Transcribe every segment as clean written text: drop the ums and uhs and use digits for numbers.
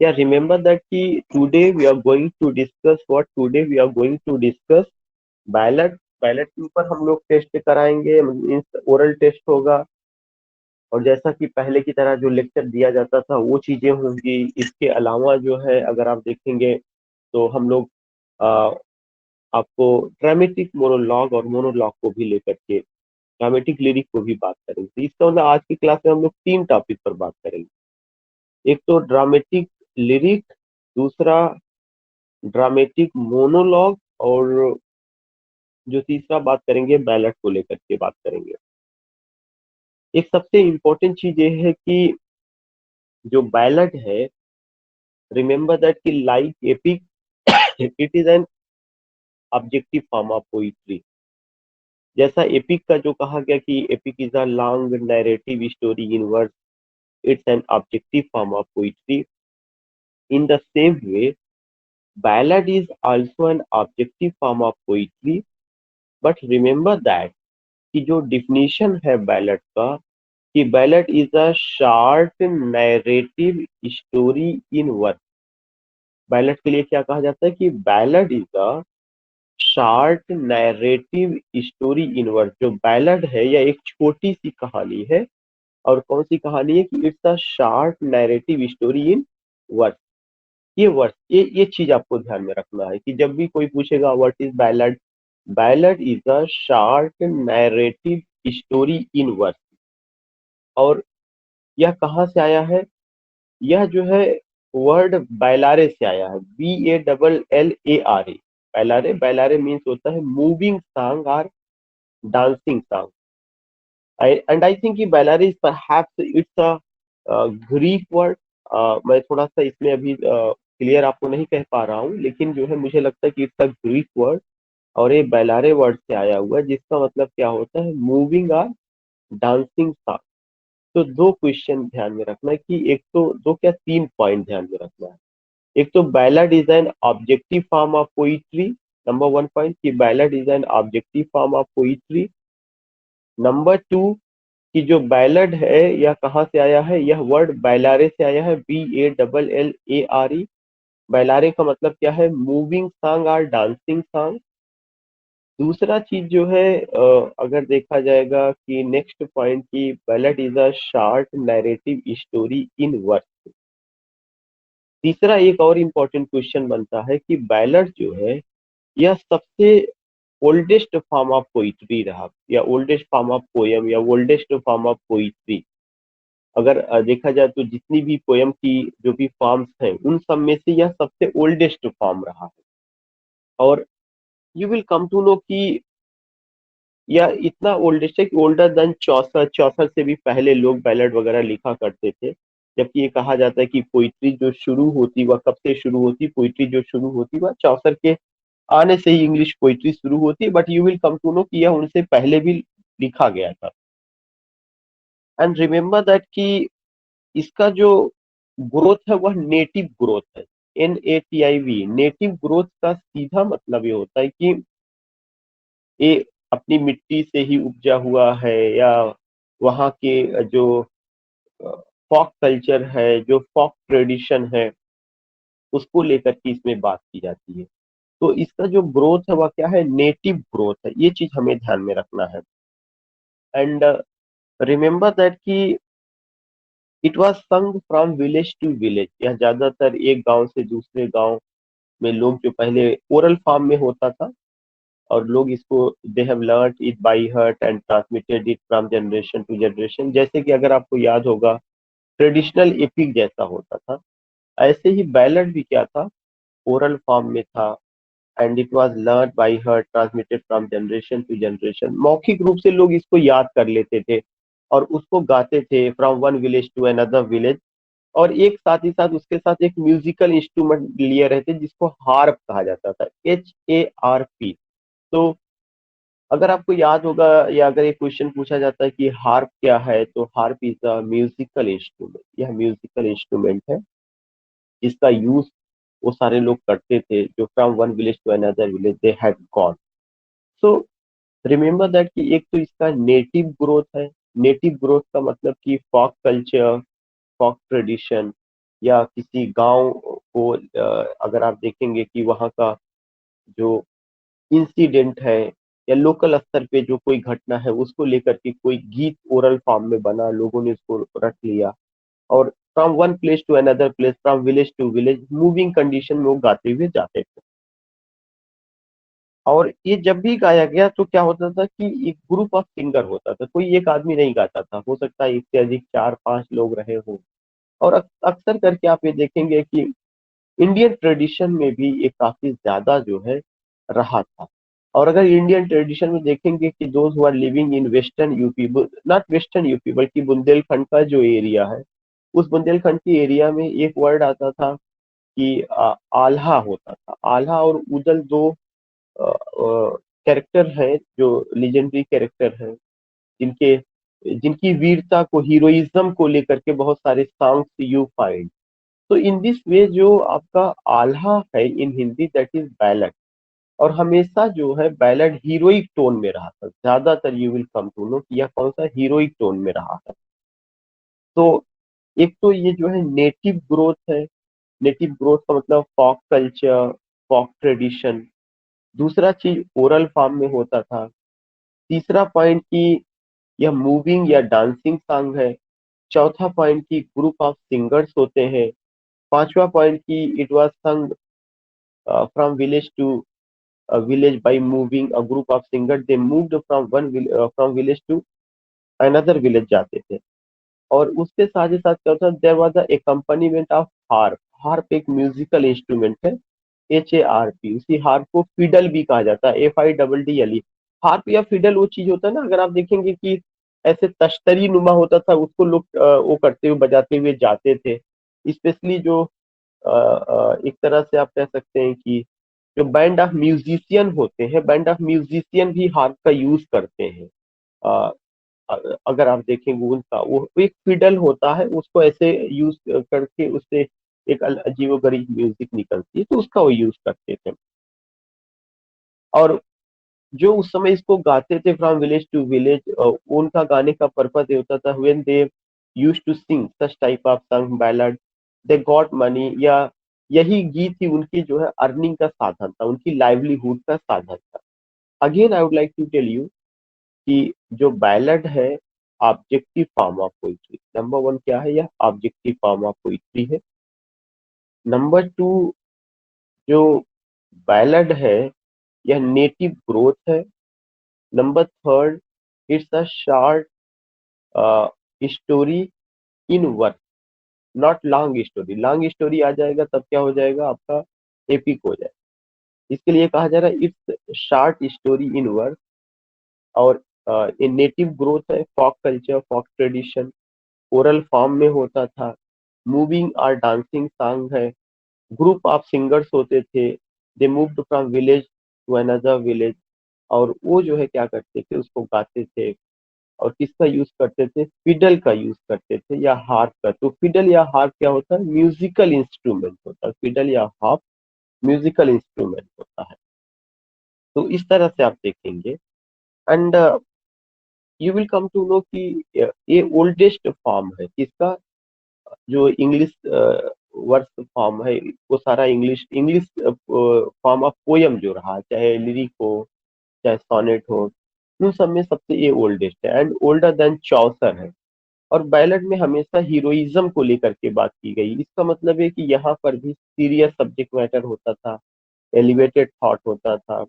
Yeah, remember that कि today we are going to discuss what today we are going to discuss ballot ballot के ऊपर हम लोग test कराएंगे, means oral test होगा। और जैसा कि पहले की तरह जो लेक्चर दिया जाता था वो चीजें होंगी। इसके अलावा जो है अगर आप देखेंगे तो हम लोग आ, आपको ड्रामेटिक मोनोलॉग और मोनोलॉग को भी लेकर के ड्रामेटिक लिरिक को भी बात करेंगे। तो इसका मतलब आज की क्लास में हम लोग तीन टॉपिक पर बात करेंगे। एक तो ड्रामेटिक लिरिक, दूसरा ड्रामेटिक मोनोलॉग, और जो तीसरा बात करेंगे बैलेट को लेकर के बात करेंगे। एक सबसे इम्पोर्टेंट चीज ये है कि जो बैलेट है, रिमेंबर दैट कि like epic it is an objective form of poetry. जैसा एपिक का जो कहा गया कि epic is a long narrative story in words, it's an objective form of poetry. In the same way ballad is also an objective form of poetry, but remember that कि जो definition है ballot का कि ballot is a short narrative story in work. Ballot के लिए क्या कहा जाता है कि ballot is a short narrative story in work. जो बैलेट है यह एक छोटी सी कहानी है। और कौन सी कहानी है कि it's a short narrative story in work. ये वर्ड ये चीज आपको ध्यान में रखना है कि जब भी कोई पूछेगा what is ballad, ballad is a short narrative story in verse. और यह कहाँ से आया है? यह जो है वर्ड बैलारे से आया है, BALLARE। बैलारे बैलारे मीन्स होता है मूविंग सॉन्ग और dancing song. And I think बैलारे is perhaps it's a Greek word. मैं थोड़ा सा इसमें अभी क्लियर आपको नहीं कह पा रहा हूँ, लेकिन जो है मुझे लगता है कि इट्स अ ग्रीक वर्ड और ये बैलारे वर्ड से आया हुआ है, जिसका मतलब क्या होता है मूविंग और डांसिंग सॉन्ग। तो दो क्वेश्चन ध्यान में रखना है कि एक तो दो क्या तीन पॉइंट ध्यान में रखना है। एक तो ballad is an objective form of poetry. Number one point कि ballad is an objective form of poetry. Number two कि जो बैलड है यह कहाँ से आया है? यह वर्ड बैलारे से आया है, BALLARE। बैलारे का मतलब क्या है? मूविंग सॉन्ग और डांसिंग सॉन्ग। दूसरा चीज जो है अगर देखा जाएगा कि नेक्स्ट पॉइंट की ballad is a short narrative story in verse. तीसरा एक और इम्पोर्टेंट क्वेश्चन बनता है कि बैलड जो है यह सबसे ओल्डेस्ट फॉर्म ऑफ पोइट्री रहा, या ओल्डेस्ट फॉर्म ऑफ पोयम, या ओल्डेस्ट फॉर्म ऑफ पोइट्री। अगर देखा जाए तो जितनी भी पोयम की जो भी फॉर्म्स हैं उन सब में से यह सबसे ओल्डेस्ट फॉर्म रहा है। और you will come to know कि यह इतना ओल्डेस्ट है कि ओल्डर देन चौसठ, चौसठ से भी पहले लोग बैलेड वगैरह लिखा करते थे। जबकि ये कहा जाता है कि पोइट्री जो शुरू होती वह कब से शुरू होती? पोइट्री जो शुरू होती वह चौसठ के आने से ही इंग्लिश पोइट्री शुरू होती है। But you will come to know कि यह उनसे पहले भी लिखा गया था। एंड रिमेम्बर दैट कि इसका जो ग्रोथ है वह नेटिव ग्रोथ है, NATIV। नेटिव ग्रोथ का सीधा मतलब ये होता है कि ये अपनी मिट्टी से ही उपजा हुआ है, या वहाँ के जो फॉक कल्चर है, जो फॉक ट्रेडिशन है, उसको लेकर के इसमें बात की जाती है। तो इसका जो ग्रोथ है वह क्या है? नेटिव ग्रोथ है। ये चीज हमें ध्यान में रखना है। एंड रिमेम्बर दैट कि it was sung from village to village. यह ज्यादातर एक गांव से दूसरे गांव में लोग जो पहले ओरल फॉर्म में होता था, और लोग इसको they have learn it by heart and transmitted it from generation to generation. जैसे कि अगर आपको याद होगा ट्रेडिशनल एपिक जैसा होता था, ऐसे ही बैलेड भी क्या था? ओरल फॉर्म में था। And it was learn by heart transmitted from generation to generation. मौखिक रूप से लोग इसको याद कर लेते थे और उसको गाते थे from one village to another village. और एक साथ ही साथ उसके साथ एक म्यूजिकल इंस्ट्रूमेंट लिए रहते जिसको हार्प कहा जाता था, HARP। तो अगर आपको याद होगा, या अगर एक क्वेश्चन पूछा जाता है कि हार्प क्या है, तो harp is a musical instrument. यह म्यूजिकल इंस्ट्रूमेंट है जिसका यूज वो सारे लोग करते थे जो from one village to another village they had gone. So remember that कि एक तो इसका नेटिव ग्रोथ है। नेटिव ग्रोथ का मतलब कि फॉक कल्चर, फॉक ट्रेडिशन, या किसी गांव को अगर आप देखेंगे कि वहाँ का जो इंसिडेंट है या लोकल स्तर पे जो कोई घटना है उसको लेकर के कोई गीत ओरल फॉर्म में बना, लोगों ने उसको रख लिया और from one place to another place, from village to village, moving condition में वो गाते हुए जाते थे। और ये जब भी गाया गया तो क्या होता था कि एक ग्रुप ऑफ सिंगर होता था, कोई एक आदमी नहीं गाता था, हो सकता है एक से अधिक 4-5 लोग रहे हों। और अक्सर करके आप ये देखेंगे कि इंडियन ट्रेडिशन में भी ये काफी ज्यादा जो है रहा था। और अगर इंडियन ट्रेडिशन में देखेंगे कि those who are living in western UP, not western UP बल्कि बुंदेलखंड का जो एरिया है, उस बुंदेलखंड के एरिया में एक वर्ड आता था कि आल्हा होता था। आल्हा और उदल दो कैरेक्टर है जो लेजेंडरी कैरेक्टर है, जिनके जिनकी वीरता को, हीरोइज्म को लेकर के बहुत सारे सॉन्ग्स यू फाइंड। तो इन दिस वे जो आपका आल्हा है इन हिंदी, दैट इज बैलेड। और हमेशा जो है बैलेड हीरोइक टोन में रहा था, ज्यादातर you will come to know कि यह कौन सा हीरोइक टोन में रहा है। तो एक तो ये जो है नेटिव ग्रोथ है, नेटिव ग्रोथ का मतलब फॉक कल्चर, फॉक ट्रेडिशन। दूसरा चीज ओरल फॉर्म में होता था। तीसरा पॉइंट कि यह मूविंग या डांसिंग सॉन्ग है। चौथा पॉइंट की ग्रुप ऑफ सिंगर्स होते हैं। पांचवा पॉइंट की it was sung from village to village by moving a group of singers, they moved from village to another village जाते थे। और उसके साथ ही साथ क्या होता है, there was a accompaniment of harp. Harp एक म्यूजिकल इंस्ट्रूमेंट है, HARP। उसी हार्प को फिडल भी कहा जाता है, FIDDLE। हार्प या फिडल वो चीज होता है ना, अगर आप देखेंगे कि ऐसे तश्तरी नुमा होता था, उसको लोग वो करते हुए बजाते हुए जाते थे। स्पेशली जो एक तरह से आप कह सकते हैं कि जो बैंड ऑफ म्यूजिशियन होते हैं, बैंड ऑफ म्यूजिशियन भी हार्प का यूज करते हैं। अ, अगर आप देखेंगे उनका वो एक फिडल होता है, उसको ऐसे यूज करके उससे एक अजीबोगरीब म्यूजिक निकलती है, तो उसका वो यूज करते थे। और जो उस समय इसको गाते थे फ्रॉम विलेज टू विलेज, उनका गाने का पर्पस ये होता था, when they used to sing such type of song ballad, they got money, या यही गीत ही उनकी जो है अर्निंग का साधन था, उनकी लाइवलीहुड का साधन था। Again I would like to tell you कि जो बैलड है objective form of poetry. Number one क्या है, यह ऑब्जेक्टिव फॉर्म ऑफ पोइट्री है। नंबर टू, जो बैलड है यह नेटिव ग्रोथ है। Number third, it's a short story in verse, not long story. Long story आ जाएगा तब क्या हो जाएगा, आपका एपिक हो जाएगा। इसके लिए कहा जा रहा है it's short story in work. और ये नेटिव ग्रोथ है, folk culture, folk tradition, oral form में होता था। मूविंग और डांसिंग सॉन्ग है। ग्रुप ऑफ सिंगर्स होते थे, they moved from village to another village. और वो जो है क्या करते थे, उसको गाते थे। और किसका यूज करते थे, फिडल का यूज करते थे या हार्प का। तो फिडल या हार्प क्या होता है, म्यूजिकल इंस्ट्रूमेंट होता है। फिडल या हार्प म्यूजिकल इंस्ट्रूमेंट होता है। तो इस तरह से आप देखेंगे। And you will come to know कि ये ओल्डेस्ट फॉर्म है किसका, जो इंग्लिश वर्स फॉर्म है, वो सारा English English form of poem जो रहा, चाहे लिरिक हो चाहे सोनेट हो, उन सब में सबसे ये ओल्डेस्ट है एंड ओल्डर देन चौसर है। और बैलेड में हमेशा हीरोइज्म को लेकर के बात की गई। इसका मतलब है कि यहाँ पर भी सीरियस सब्जेक्ट मैटर होता था, एलिवेटेड थॉट होता था,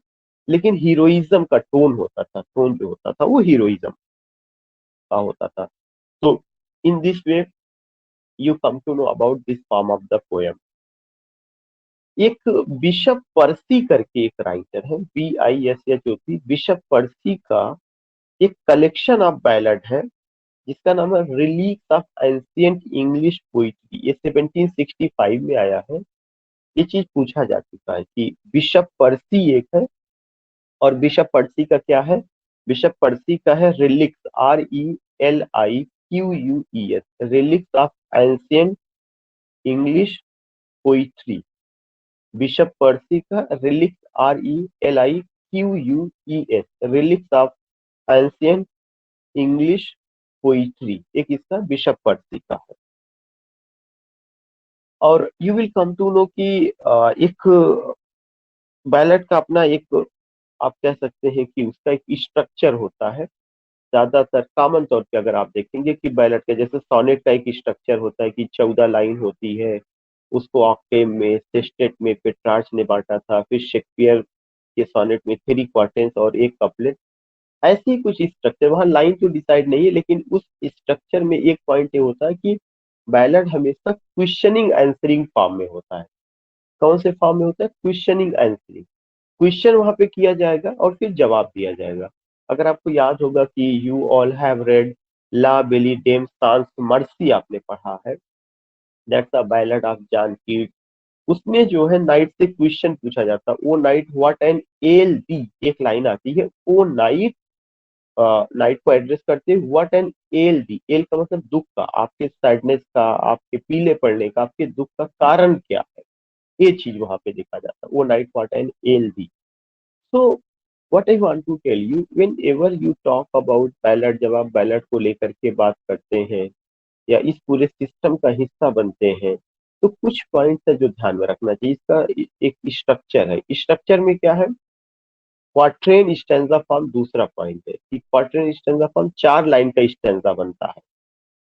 लेकिन हीरोइज्म का टोन होता था, टोन जो होता था वो हीरोइज्म का होता था। तो in this way you come to know about this form of the poem. एक बिशप पर्सी करके एक राइटर है, BISHOP, बिशप पर्सी का एक कलेक्शन ऑफ बैलड है जिसका नाम है रिलीक्स ऑफ एंशिएंट इंग्लिश पोइट्री। ये 1765 में आया है। ये चीज पूछा जा चुका है कि बिशप पर्सी एक है, और बिशप पर्सी का क्या है, बिशप पर्सी का है reliques, RELIQUES, reliques of ancient English poetry. Bishop Percy का reliques, RELIQUES, reliques of ancient English poetry, एक इसका बिशप पर्सी का है। और you will come to know कि एक बैलेट का अपना एक, आप कह सकते हैं कि उसका एक स्ट्रक्चर होता है। ज्यादातर कॉमन तौर पे अगर आप देखेंगे कि बैलेट का जैसे सोनेट का एक स्ट्रक्चर होता है कि 14 लाइन होती है, उसको ऑक्टेव में, सेस्टेट में पेट्रार्च ने बांटा था, फिर शेक्सपियर के सोनेट में 3 क्वार्टेंस और एक कपलेट। ऐसे ही कुछ स्ट्रक्चर, वहाँ लाइन तो डिसाइड नहीं है, लेकिन उस स्ट्रक्चर में एक पॉइंट ये होता है कि बैलेट हमेशा क्वेश्चनिंग आंसरिंग फॉर्म में होता है। कौन से फॉर्म में होता है? Questioning answering. क्वेश्चन वहां पे किया जाएगा और फिर जवाब दिया जाएगा। अगर आपको याद होगा कि you all have read La Belle Dame sans Merci, आपने पढ़ा है, that's a ballad of John Keats. उसमें जो है नाइट से क्वेश्चन पूछा जाता है, O knight what an ail दी, एक लाइन आती है, ओ नाइट, नाइट को एड्रेस करते हैं, what an ail the, L का मतलब दुख का, आपके सैडनेस का, आपके पीले पड़ने का, आपके दुख का कारण क्या है, ये चीज वहां पे देखा जाता है, O knight what an ail thee. So what I want to tell you, whenever you talk about ballad, जब आप बैलेट को लेकर के बात करते हैं या इस पूरे सिस्टम का हिस्सा बनते हैं, तो कुछ पॉइंट्स है जो ध्यान में रखना चाहिए। इसका एक स्ट्रक्चर है, स्ट्रक्चर में क्या है, क्वाट्रेन स्टैंजा फॉर्म दूसरा पॉइंट है कि क्वाट्रेन स्टैंजा फॉर्म 4 लाइन का स्टैंजा बनता है।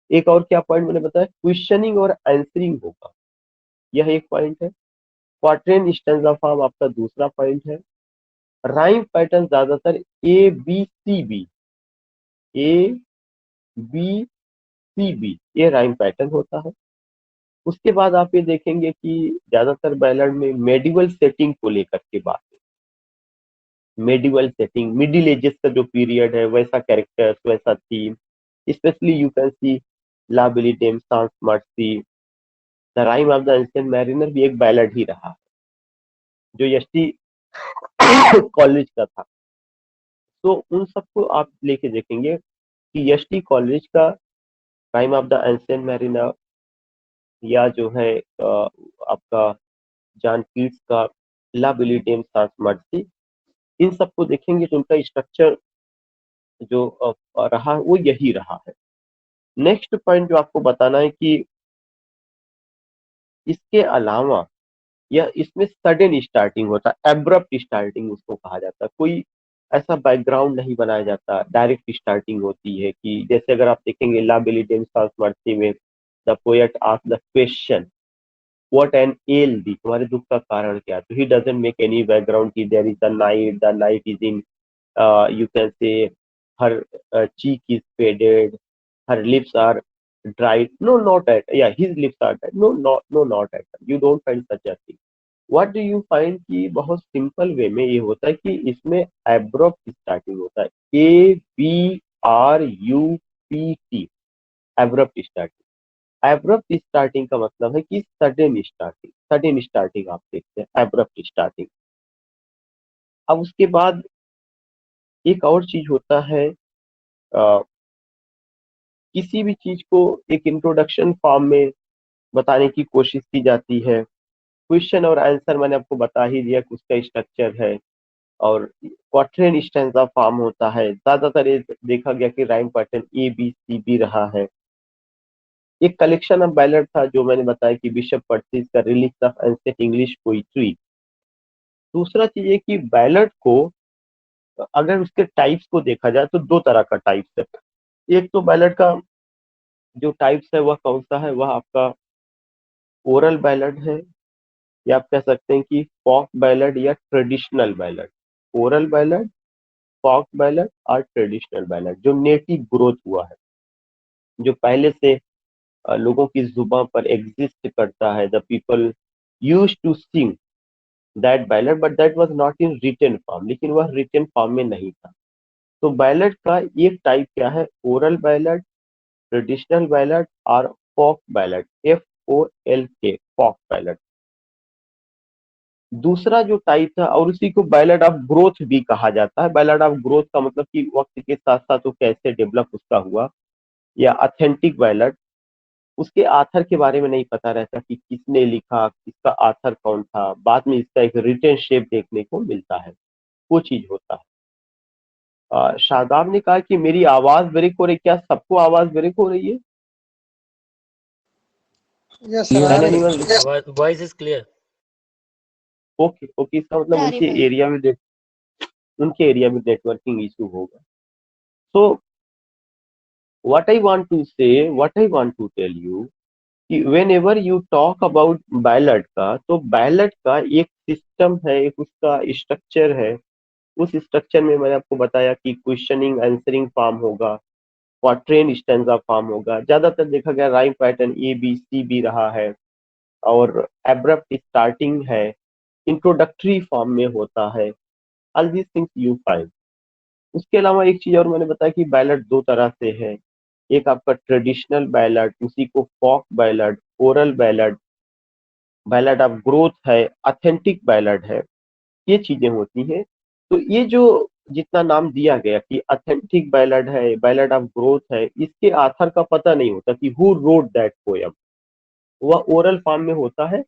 एक और क्या पॉइंट मैंने बताया, क्वेश्चनिंग और आंसरिंग होगा, यह एक पॉइंट है। क्वाट्रेन स्टैंजा फॉर्म आपका दूसरा पॉइंट है। राइम पैटर्न ज्यादातर ABCB, ABCB, ये राइम पैटर्न होता है। उसके बाद आप ये देखेंगे कि ज्यादातर बैलड में मेडिवल सेटिंग को लेकर के बात है। मेडिवल सेटिंग, मिडिल एजेस का जो पीरियड है, वैसा कैरेक्टर्स, वैसा theme. Specially you can see La Belle Dame sans Merci, the Rime of the Ancient Mariner भी एक बैलड ही रहा है, जो यष्टि कॉलेज का था। तो उन सबको आप लेके देखेंगे कि यष्टि कॉलेज का rhyme of the Ancient mariner, या जो है आपका जॉन कीट्स का ला बिली डेम सांस मर्सी, इन सबको देखेंगे तो उनका स्ट्रक्चर जो रहा वो यही रहा है। नेक्स्ट पॉइंट जो आपको बताना है कि इसके अलावा या इसमें सडन स्टार्टिंग होता है, एब्रप्ट स्टार्टिंग उसको कहा जाता है। कोई ऐसा बैकग्राउंड नहीं बनाया जाता, डायरेक्ट स्टार्टिंग होती है कि जैसे अगर आप देखेंगे La Belle Dame sans Merci में the poet ask the question what an ail thee, तुम्हारे दुख का कारण क्या, तो he doesn't make any background की there is the knight is in, you can say her cheek is faded, her lips are dried. No, not at. Yeah, his lips are dried. No, not at. You don't find such a thing. What do you find कि बहुत simple way में ये होता है कि इसमें abrupt starting होता है, ABRUPT, abrupt starting. Abrupt starting का मतलब है कि सडन स्टार्टिंग, सडन स्टार्टिंग आप देखते हैं, एब्रप्ट स्टार्टिंग। अब उसके बाद एक और चीज होता है, अ, किसी भी चीज को एक इंट्रोडक्शन फॉर्म में बताने की कोशिश की जाती है। क्वेश्चन और आंसर मैंने आपको बता ही दिया कि उसका स्ट्रक्चर है, और क्वाट्रेन स्टैंजा फॉर्म होता है। ज्यादातर ये देखा गया कि राइम पैटर्न ABCB रहा है। एक कलेक्शन ऑफ बैलेट था जो मैंने बताया कि बिशप पर्सिस का release of ancient English poetry. दूसरा चीज है कि बैलेट को अगर उसके टाइप्स को देखा जाए तो दो तरह का टाइप्स है। एक तो बैलेट का जो टाइप्स है वह कौन सा है, वह आपका ओरल बैलेट है, या आप कह सकते हैं कि फॉक बैलेट या traditional ballad. Oral ballad, folk ballad और ट्रेडिशनल बैलेट, जो नेटिव ग्रोथ हुआ है, जो पहले से लोगों की जुबान पर एग्जिस्ट करता है। The people use to sing that ballad but that was not in written form, लेकिन वह रिटन फॉर्म में नहीं था। तो बैलेट का एक टाइप क्या है, ओरल बैलेट, ट्रेडिशनल बैलेट और folk ballad, FOLK, folk ballad. दूसरा जो टाइप था, और उसी को बैलेट ऑफ ग्रोथ भी कहा जाता है। बैलेट ऑफ ग्रोथ का मतलब कि वक्त के साथ साथ वो कैसे डेवलप उसका हुआ। या ऑथेंटिक बैलेट, उसके आथर के बारे में नहीं पता रहता कि किसने लिखा, किसका आथर कौन था, बाद में इसका एक रिटन शेप देखने को मिलता है, वो चीज होता है। शादाब ने कहा कि मेरी आवाज ब्रेक हो रही, क्या सबको आवाज ब्रेक हो रही है? यस सर, आ कैन रही एनीवन? है। Voice is clear. Okay okay, इसका मतलब आ रही भाई। उनके एरिया में नेटवर्किंग इशू होगा। So what I want to tell you कि whenever you talk about ballad का, तो बैलेट का एक सिस्टम है, एक उसका स्ट्रक्चर है। उस स्ट्रक्चर में मैंने आपको बताया कि क्वेश्चनिंग आंसरिंग फॉर्म होगा, क्वाट्रेन स्टैंजा फॉर्म होगा। ज्यादातर देखा गया rhyme pattern A B C B रहा है, और एब्रप्ट स्टार्टिंग है, इंट्रोडक्टरी फॉर्म में होता है। All these things you find. उसके अलावा एक चीज और मैंने बताया कि बैलेट दो तरह से है। एक आपका ट्रेडिशनल बैलेट, उसी को folk ballad, oral ballad, ballad of growth है, ऑथेंटिक बैलेट है, ये चीजें होती हैं। तो ये जो जितना नाम दिया गया कि ऑथेंटिक बैलेट है, बैलेट ऑफ ग्रोथ है, इसके आथर का पता नहीं होता कि हु रोट दैट पोयम। वह ओरल फॉर्म में होता है।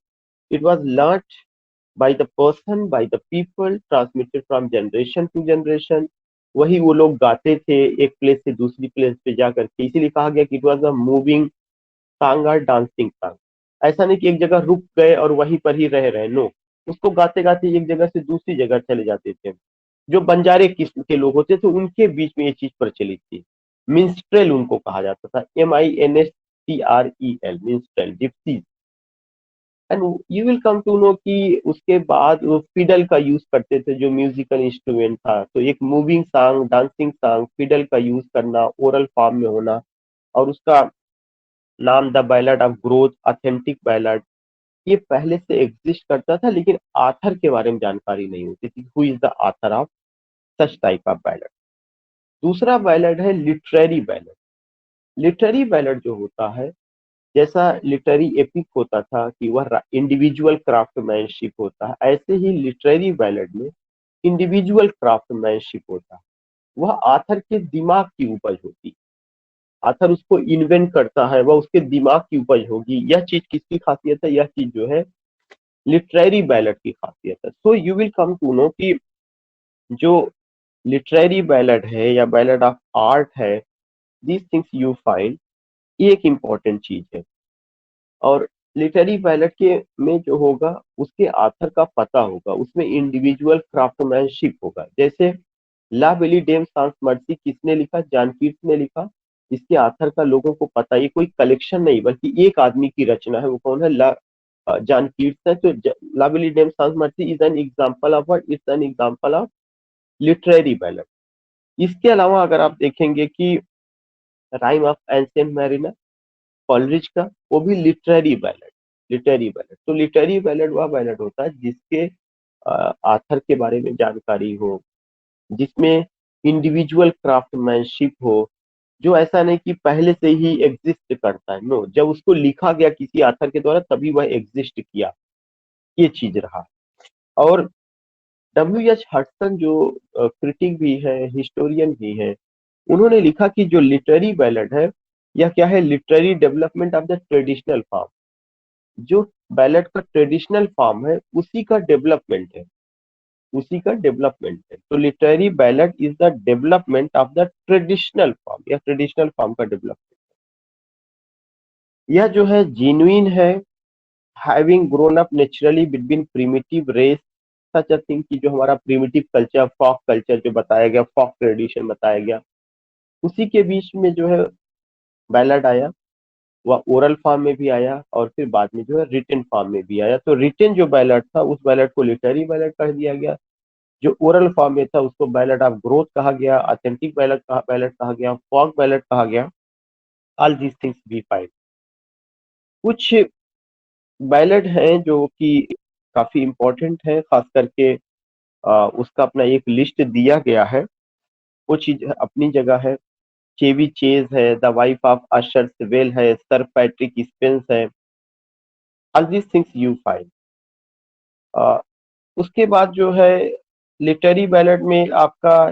It was learn by the person, by the people, transmitted from generation to generation. वही वो लोग गाते थे एक प्लेस से दूसरी प्लेस पे जाकर के, इसीलिए कहा गया कि it was a moving song और डांसिंग सॉन्ग। ऐसा नहीं कि एक जगह रुक गए और वहीं पर ही रह रहे, नो, उसको गाते गाते एक जगह से दूसरी जगह चले जाते थे। जो बंजारे किस्म के लोग होते थे उनके बीच में ये चीज प्रचलित थी। मिंस्ट्रेल उनको कहा जाता था, MINSTREL, minstrel, gypsies. And you will come to know कि उसके बाद वो फिडल का यूज करते थे, जो म्यूजिकल इंस्ट्रूमेंट था। तो एक moving song, dancing song, fiddle का यूज करना, ओरल फॉर्म में होना, और उसका नाम the ballad of growth, authentic ballad, ये पहले से एग्जिस्ट करता था, लेकिन आथर के बारे में जानकारी नहीं होती थी, who is the author of such type of ballad. दूसरा बैलेड है लिटरेरी बैलेड। लिटरेरी बैलेड जो होता है, जैसा लिटरेरी एपिक होता था कि वह इंडिविजुअल क्राफ्टमैनशिप होता है, ऐसे ही लिटरेरी बैलेड में इंडिविजुअल क्राफ्टमैनशिप होता है। वह आथर के दिमाग की उपज होती है। आथर उसको इन्वेंट करता है, वह उसके दिमाग की उपज होगी। यह चीज किसकी खासियत है? यह चीज जो है लिटरेरी बैलेड की खासियत है। So you will come to know कि जो लिटरेरी बैलेड है या बैलेड ऑफ आर्ट है, दीज थिंग्स यू फाइंड, ये एक इम्पॉर्टेंट चीज है। और लिटरेरी बैलेड के में जो होगा, उसके आथर का पता होगा, उसमें इंडिविजुअल क्राफ्टमैनशिप होगा। जैसे ला बेली डेम सांस मर्सी किसने लिखा? जॉन कीट्स ने लिखा। इसके आथर का लोगों को पता, ये कोई कलेक्शन नहीं बल्कि एक आदमी की रचना है। वो कौन है? जॉन कीट्स है। तो ला Belle Dame sans mercy is an example of what? Is an example of literary ballad. इसके अलावा अगर आप देखेंगे कि rhyme of ancient mariner, Coleridge का, वो भी लिटरेरी बैलेड। लिटरेरी बैलेड, तो लिटरेरी बैलेड वह बैलेड होता है जिसके आथर के बारे में जानकारी हो, जिसमें इंडिविजुअल क्राफ्टमैनशिप हो, जो ऐसा नहीं कि पहले से ही एग्जिस्ट करता है, नो, जब उसको लिखा गया किसी आथर के द्वारा तभी वह एग्जिस्ट किया, ये चीज रहा। और WH हडसन जो क्रिटिक भी है, हिस्टोरियन भी है, उन्होंने लिखा कि जो लिटरेरी बैलेड है, यह क्या है? Literary development of the traditional form. जो बैलेड का ट्रेडिशनल फॉर्म है उसी का डेवलपमेंट है, उसी का डेवलपमेंट है। तो literary ballad is the development of the traditional form, या ट्रेडिशनल फॉर्म का डेवलपमेंट। यह जो है जेन्युइन है, having grown up naturally between primitive race, such a thing कि जो हमारा प्रिमिटिव कल्चर, फॉक कल्चर जो बताया गया, फॉक ट्रेडिशन बताया गया, उसी के बीच में जो है बैलेड आया। वह ओरल फॉर्म में भी आया और फिर बाद में जो है रिटन फॉर्म में भी आया। तो रिटन जो बैलेट था उस बैलेट को लिटरेरी बैलेट कह दिया गया, जो ओरल फॉर्म में था उसको बैलेट ऑफ ग्रोथ कहा गया, ऑथेंटिक बैलेट कहा गया, फॉक बैलेट कहा गया। All these things we find. कुछ बैलेट हैं जो कि काफी इंपॉर्टेंट है, खास करके उसका अपना एक लिस्ट दिया गया है। वो चीज अपनी जगह है। चेवी चेज है, द वाइफ ऑफ अशर सिवेल है, सर पैट्रिक स्पेंस है। All these things you find. उसके बाद जो है लिटरेरी बैलेट में आपका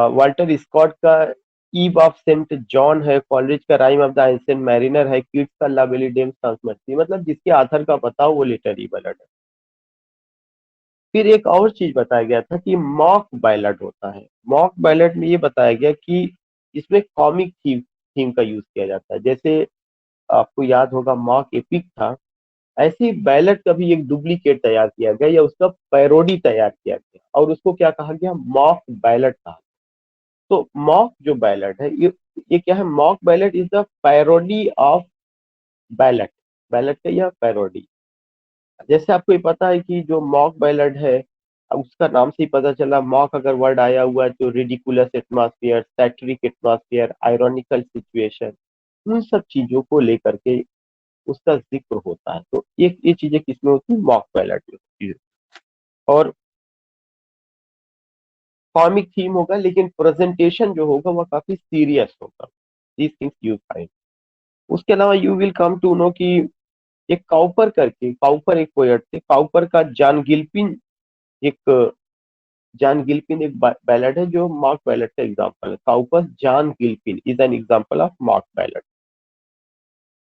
वाल्टर स्कॉट का ईव ऑफ सेंट जॉन है, कॉलरिज का rhyme of the Ancient mariner है, कीट्स का ला बेली डेम सांस मर्सी। मतलब जिसके आथर का पता हो वो लिटरेरी बैलेट है। फिर एक और चीज बताया गया था कि मॉक बैलेट होता है। मॉक बैलेट में ये बताया गया कि इसमें कॉमिक थीम का यूज किया जाता है। जैसे आपको याद होगा मॉक एपिक था, ऐसे ही बैलेट का भी एक डुप्लीकेट तैयार किया गया या उसका पैरोडी तैयार किया गया और उसको क्या कहा गया, मॉक बैलेट कहा। तो मॉक जो बैलेट है ये क्या है, mock ballot is the parody of ballot, ballot का यह पैरोडी। जैसे आपको ये पता है कि जो मॉक बैलेट है, अब उसका नाम से ही पता चला, मॉक अगर वर्ड आया हुआ है तो ridiculous atmosphere, satiric atmosphere, ironical situation, उन सब चीजों को लेकर के उसका जिक्र होता है। तो ये चीजें किसमें होती है, मॉक बैलेट में होती है। और कॉमिक थीम होगा लेकिन प्रेजेंटेशन जो होगा वह काफी सीरियस होगा, दीज थिंग्स यू फाइंड। उसके अलावा you will come to know कि एक काउपर करके, काउपर एक पोएट थे, काउपर का एक जॉन गिल्पिन एक बैलेट है जो मॉक बैलेट का एग्जांपल है। Cowper John Gilpin is an example of mock ballad.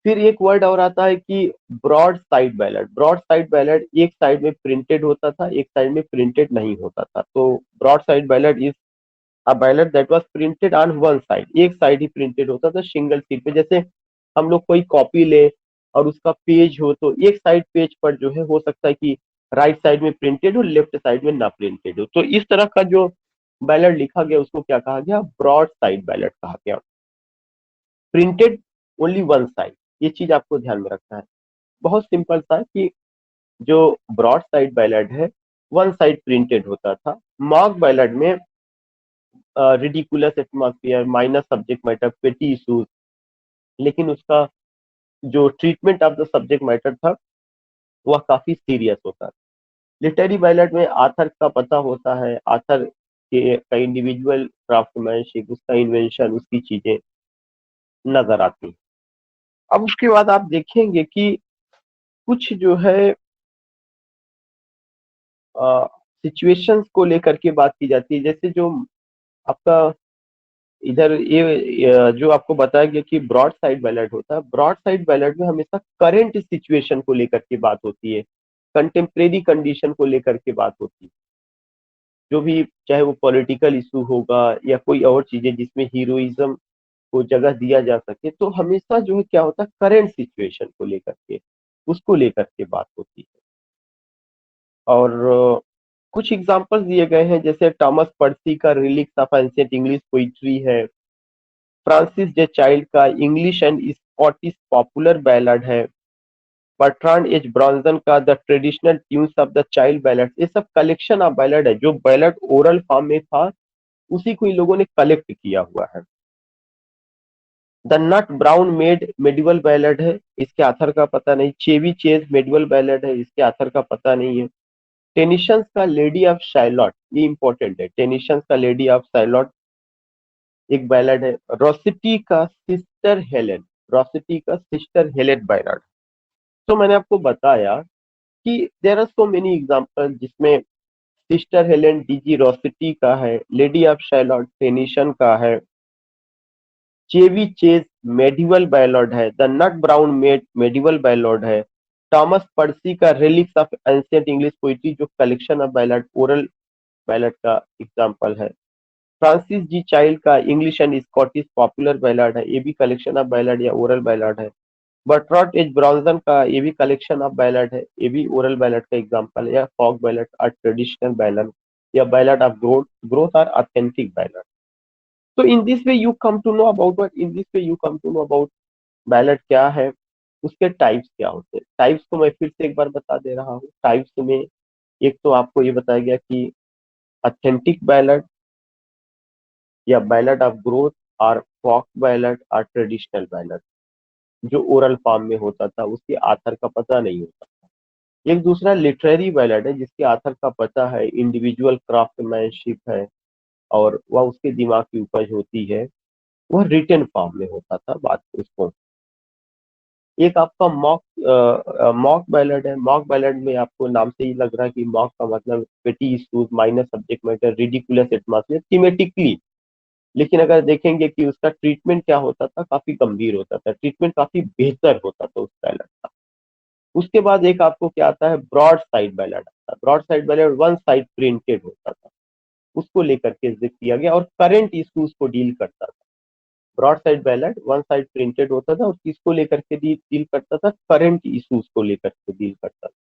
फिर एक वर्ड और आता है कि broadside ballad. Broadside ballad एक साइड में प्रिंटेड होता था, एक साइड में प्रिंटेड नहीं होता था। तो broadside ballad is a ballad that was printed on one side, एक साइड ही प्रिंटेड होता था सिंगल सीट पे। जैसे हम लोग कोई कॉपी ले और उसका पेज हो तो एक साइड पेज पर जो है हो सकता है कि राइट साइड में प्रिंटेड हो, लेफ्ट साइड में ना प्रिंटेड हो। तो इस तरह का जो बैलेट लिखा गया उसको क्या कहा गया, ब्रॉड साइड बैलेट कहा गया। प्रिंटेड ओनली वन साइड, ये चीज आपको ध्यान में रखना है। बहुत सिंपल सा है कि जो ब्रॉड साइड बैलेट है वन साइड प्रिंटेड होता था। मॉक बैलेट में ridiculous atmosphere, minor subject matter, पेटी इशूज, लेकिन उसका जो treatment of the subject matter था वह काफी सीरियस होता है। लिटरेरी बैलेट में आथर का पता होता है, आथर के का इंडिविजुअल क्राफ्टमैनशिप, उसका इन्वेंशन, उसकी चीजें नजर आती हैं। अब उसके बाद आप देखेंगे कि कुछ जो है सिचुएशंस को लेकर के बात की जाती है। जैसे जो आपका इधर जो आपको बताया गया कि ब्रॉड साइड बैलेट होता है, ब्रॉड साइड बैलेट में हमेशा करंट सिचुएशन को लेकर के बात होती है, कंटेम्प्रेरी कंडीशन को लेकर के बात होती है। जो भी चाहे वो पॉलिटिकल इशू होगा या कोई और चीजें जिसमें हीरोइज्म को जगह दिया जा सके, तो हमेशा जो है क्या होता है, करंट सिचुएशन को लेकर के, उसको लेकर के बात होती है। और कुछ एग्जांपल्स दिए गए हैं, जैसे टॉमस पर्सी का reliques of ancient English poetry है, फ्रांसिस जे चाइल्ड का English and Scottish popular ballad है, बर्ट्रांड एच ब्रॉन्सन का the traditional tunes of the child ballad. ये सब कलेक्शन ऑफ बैलड है, जो बैलड ओरल फॉर्म में था उसी को इन लोगों ने कलेक्ट किया हुआ है। The nut brown maid medieval ballad है, इसके आथर का पता नहीं। चेवी चेज मेडिवल बैलड है, इसके आथर का पता नहीं है। टेनिसंस का लेडी ऑफ शाइलॉट, ये इंपॉर्टेंट है, टेनिसंस का लेडी ऑफ शाइलॉट एक बैलड है। रोसिटी का सिस्टर हेलेन, रोसिटी का सिस्टर हेलेन बैलड। तो मैंने आपको बताया कि there are so many example जिसमें सिस्टर हेलेन डीजी रोसिटी का है, लेडी ऑफ शाइलॉट टेनिसन का है, चेवी चेज मेडिवल बैलड है, the nut brown medieval ballad है, थॉमस पर्सी का reliques of ancient English poetry जो collection of ballad oral ballad का एग्जांपल है, फ्रांसिस जी चाइल्ड का English and Scottish popular ballad है, ये भी कलेक्शन ऑफ बैलड या ओरल बैलड है। बर्ट्रांड एच ब्रॉन्सन का ये भी कलेक्शन ऑफ बैलड है, ये भी ओरल बैलड का एग्जांपल है। या folk ballad or traditional ballad या ballad of growth, growth or authentic ballad. तो in this way you come to know about what, in this way you come to know about ballad क्या है, उसके types क्या होते हैं। Types को मैं फिर से एक बार बता दे रहा हूँ। टाइप्स में एक तो आपको ये बताया गया कि ऑथेंटिक बैलड या बैलड ऑफ ग्रोथ और फॉक बैलड और ट्रेडिशनल बैलड, जो ओरल फॉर्म में होता था उसके आथर का पता नहीं होता। एक दूसरा लिटरेरी बैलड है जिसके आथर का पता है, इंडिविजुअल क्राफ्टमैनशिप है और वह उसके दिमाग की उपज होती है, वह रिटन फॉर्म में होता था बात उसको। एक आपका मॉक बैलड है। मॉक बैलड में आपको नाम से ही लग रहा है कि मॉक का मतलब पेटी issues, minor subject matter, ridiculous atmosphere, thematically. लेकिन अगर देखेंगे कि उसका ट्रीटमेंट क्या होता था, काफी गंभीर होता था, ट्रीटमेंट काफी बेहतर होता था उस बैलड का। उसके बाद एक आपको क्या आता है, ब्रॉड साइड बैलड आता है। Broadside ballad one side printed होता था, उसको लेकर के जिक्र किया गया और करंट इश्यूज को डील करता था। Broadside ballad one side printed होता था और किसको लेकर के डील करता था, करंट इश्यूज को लेकर के डील करता था।